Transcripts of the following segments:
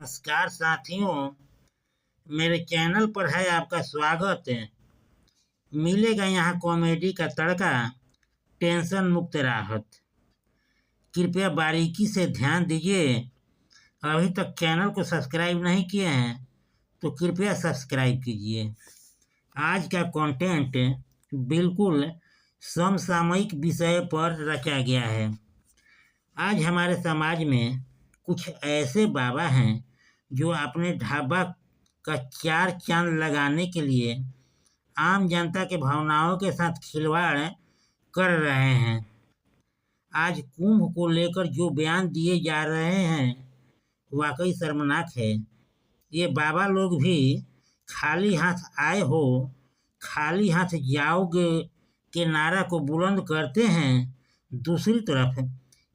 नमस्कार साथियों, मेरे चैनल पर है आपका स्वागत है। मिलेगा यहाँ कॉमेडी का तड़का, टेंशन मुक्त राहत। कृपया बारीकी से ध्यान दीजिए। अभी तक चैनल को सब्सक्राइब नहीं किए हैं तो कृपया सब्सक्राइब कीजिए। आज का कंटेंट बिल्कुल समसामयिक विषय पर रचा गया है। आज हमारे समाज में कुछ ऐसे बाबा हैं जो अपने ढाबा का चार चांद लगाने के लिए आम जनता के भावनाओं के साथ खिलवाड़ कर रहे हैं। आज कुंभ को लेकर जो बयान दिए जा रहे हैं वाकई शर्मनाक है। ये बाबा लोग भी खाली हाथ आए हो, खाली हाथ जाओगे के नारा को बुलंद करते हैं। दूसरी तरफ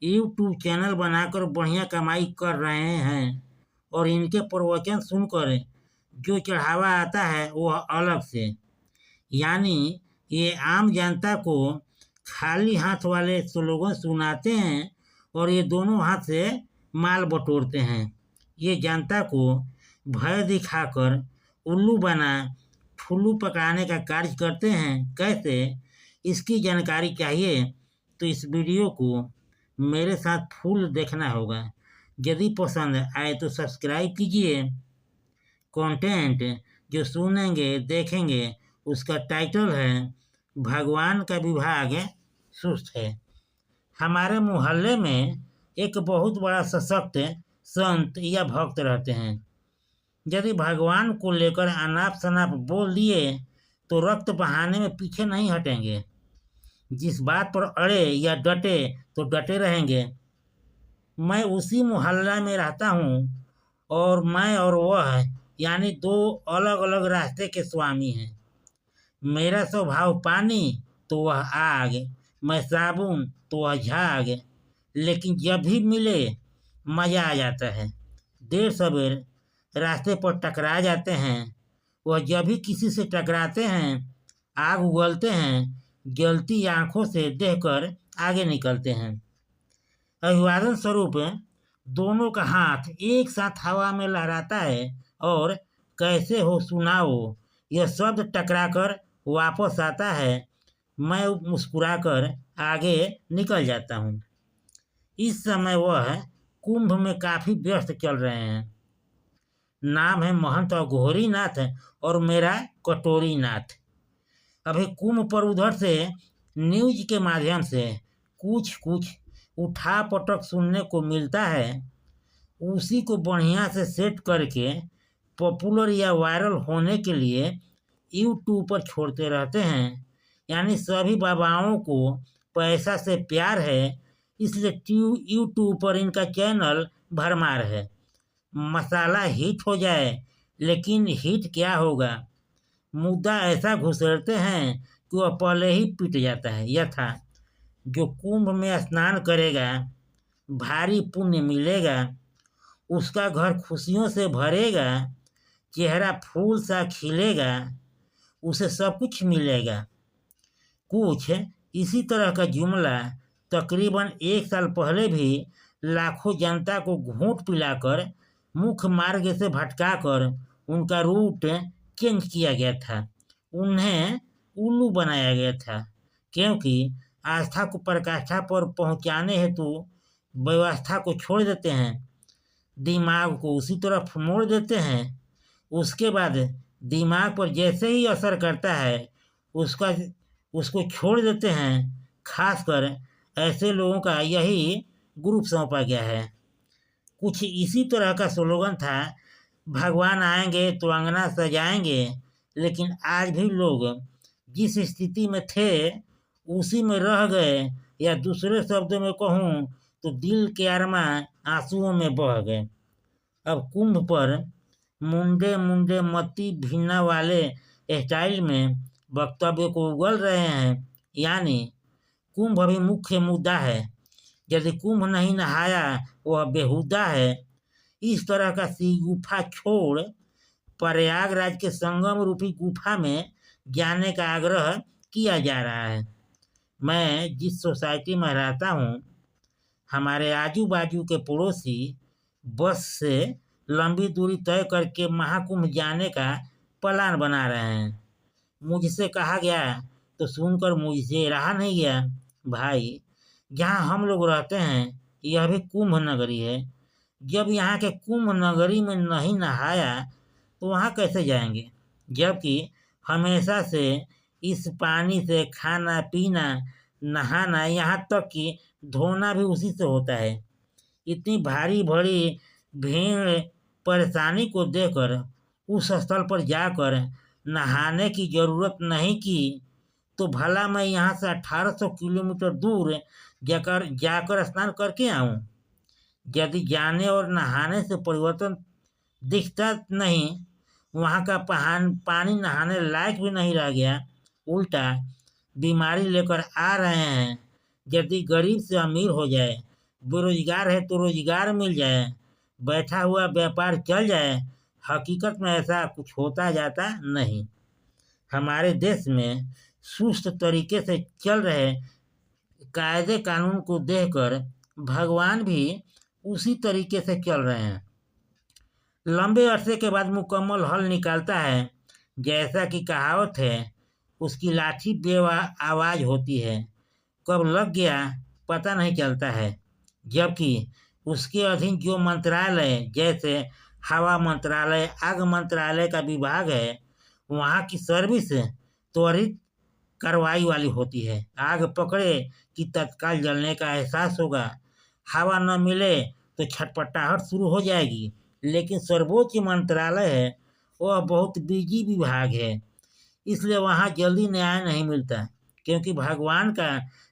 यूट्यूब चैनल बनाकर बढ़िया कमाई कर रहे हैं और इनके प्रवचन सुनकर जो चढ़ावा आता है वो अलग से। यानी ये आम जनता को खाली हाथ वाले स्लोगन सुनाते हैं और ये दोनों हाथ से माल बटोरते हैं। ये जनता को भय दिखाकर उल्लू बना फुल्लू पकाने का कार्य करते हैं। कैसे, इसकी जानकारी चाहिए तो इस वीडियो को मेरे साथ फुल देखना होगा। यदि पसंद आए तो सब्सक्राइब कीजिए। कंटेंट जो सुनेंगे देखेंगे उसका टाइटल है भगवान का विभाग सुस्त है। हमारे मोहल्ले में एक बहुत बड़ा सशक्त संत या भक्त रहते हैं। यदि भगवान को लेकर अनाप शनाप बोल दिए तो रक्त बहाने में पीछे नहीं हटेंगे। जिस बात पर अड़े या डटे तो डटे रहेंगे। मैं उसी मोहल्ला में रहता हूँ और मैं और वह यानी दो अलग अलग रास्ते के स्वामी हैं। मेरा स्वभाव पानी तो वह आग, मैं साबुन तो वह झाग। लेकिन जब भी मिले मज़ा आ जाता है। देर सवेर रास्ते पर टकरा जाते हैं। वह जब भी किसी से टकराते हैं आग उगलते हैं, जलती आंखों से देखकर आगे निकलते हैं। अभिवादन स्वरूप दोनों का हाथ एक साथ हवा में लहराता है और कैसे हो सुनाओ यह शब्द टकराकर वापस आता है। मैं मुस्कुराकर आगे निकल जाता हूँ। इस समय वह कुंभ में काफ़ी व्यस्त चल रहे हैं। नाम है महंत अघोरी नाथ और मेरा कटोरी नाथ। अभी कुंभ पर उधर से न्यूज के माध्यम से कुछ उठा पटक सुनने को मिलता है। उसी को बढ़िया से सेट करके पॉपुलर या वायरल होने के लिए यूट्यूब पर छोड़ते रहते हैं। यानी सभी बाबाओं को पैसा से प्यार है, इसलिए यूट्यूब पर इनका चैनल भरमार है। मसाला हिट हो जाए, लेकिन हिट क्या होगा, मुद्दा ऐसा घुसेड़ते हैं कि वह पहले ही पिट जाता है। यथा जो कुंभ में स्नान करेगा भारी पुण्य मिलेगा, उसका घर खुशियों से भरेगा, चेहरा फूल सा खिलेगा, उसे सब कुछ मिलेगा। कुछ इसी तरह का जुमला तकरीबन 1 साल पहले भी लाखों जनता को घूंट पिलाकर मुख्य मार्ग से भटकाकर उनका रूट चेंज किया गया था। उन्हें उल्लू बनाया गया था, क्योंकि आस्था को पराकाष्ठा पर पहुंचाने हेतु व्यवस्था को छोड़ देते हैं, दिमाग को उसी तरफ मोड़ देते हैं। उसके बाद दिमाग पर जैसे ही असर करता है उसको छोड़ देते हैं। खासकर ऐसे लोगों का यही ग्रुप सौंपा गया है। कुछ इसी तरह का स्लोगन था, भगवान आएंगे तो अंगना सजाएंगे। लेकिन आज भी लोग जिस स्थिति में थे उसी में रह गए, या दूसरे शब्दों में कहूँ तो दिल के अरमा आंसुओं में बह गए। अब कुंभ पर मुंडे मुंडे मत्ती भिन्ना वाले स्टाइल में वक्तव्य को उगल रहे हैं। यानी कुंभ अभी मुख्य मुद्दा है। यदि कुंभ नहीं नहाया वह बेहुदा है। इस तरह का सी गुफा छोड़ प्रयागराज के संगम रूपी गुफा में जाने का आग्रह किया जा रहा है। मैं जिस सोसाइटी में रहता हूँ, हमारे आजू बाजू के पड़ोसी बस से लंबी दूरी तय करके महाकुंभ जाने का प्लान बना रहे हैं। मुझसे कहा गया तो सुनकर मुझसे रहा नहीं गया। भाई, जहाँ हम लोग रहते हैं यह भी कुंभ नगरी है। जब यहाँ के कुंभ नगरी में नहीं नहाया तो वहाँ कैसे जाएंगे, जबकि हमेशा से इस पानी से खाना पीना नहाना यहाँ तक कि धोना भी उसी से होता है। इतनी भारी भरी भीड़ परेशानी को देखकर उस स्थल पर जाकर नहाने की जरूरत नहीं की तो भला मैं यहाँ से 1800 किलोमीटर दूर जाकर स्नान करके आऊं। यदि जाने और नहाने से परिवर्तन दिखता नहीं, वहाँ का पानी नहाने लायक भी नहीं रह गया, उल्टा बीमारी लेकर आ रहे हैं। यदि गरीब से अमीर हो जाए, बेरोजगार है तो रोजगार मिल जाए, बैठा हुआ व्यापार चल जाए, हकीकत में ऐसा कुछ होता जाता नहीं। हमारे देश में सुस्त तरीके से चल रहे कायदे कानून को देखकर भगवान भी उसी तरीके से चल रहे हैं। लंबे अरसे के बाद मुकम्मल हल निकालता है। जैसा कि कहावत है, उसकी लाठी आवाज होती है, कब लग गया पता नहीं चलता है। जबकि उसके अधीन जो मंत्रालय जैसे हवा मंत्रालय, आग मंत्रालय का विभाग है, वहाँ की सर्विस त्वरित कार्रवाई वाली होती है। आग पकड़े कि तत्काल जलने का एहसास होगा, हवा न मिले तो छटपटाहट शुरू हो जाएगी। लेकिन सर्वोच्च मंत्रालय है, वह बहुत बिजी विभाग है, इसलिए वहाँ जल्दी न्याय नहीं मिलता, क्योंकि भगवान का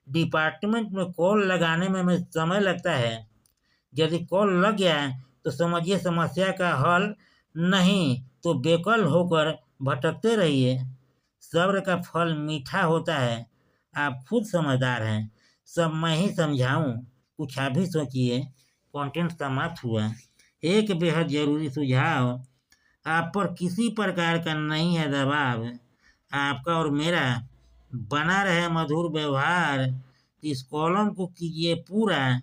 डिपार्टमेंट में कॉल लगाने में समय लगता है। यदि कॉल लग गया तो समझिए समस्या का हल नहीं तो बेकल होकर भटकते रहिए। सब्र का फल मीठा होता है। आप खुद समझदार हैं, सब मैं ही समझाऊं, कुछ आप भी सोचिए। कंटेंट समाप्त हुआ। एक बेहद जरूरी सुझाव, आप पर किसी प्रकार का नहीं है दबाव, आपका और मेरा बना रहे मधुर व्यवहार। इस कॉलम को कीजिए पूरा,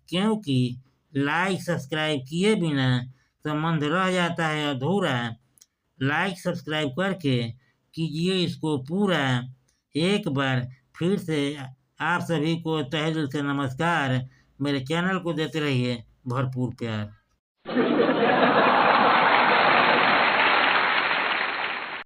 क्योंकि लाइक सब्सक्राइब किए बिना संबंध रह जाता है अधूरा। लाइक सब्सक्राइब करके कीजिए इसको पूरा। एक बार फिर से आप सभी को तहे दिल से नमस्कार। मेरे चैनल को देते रहिए भरपूर प्यार।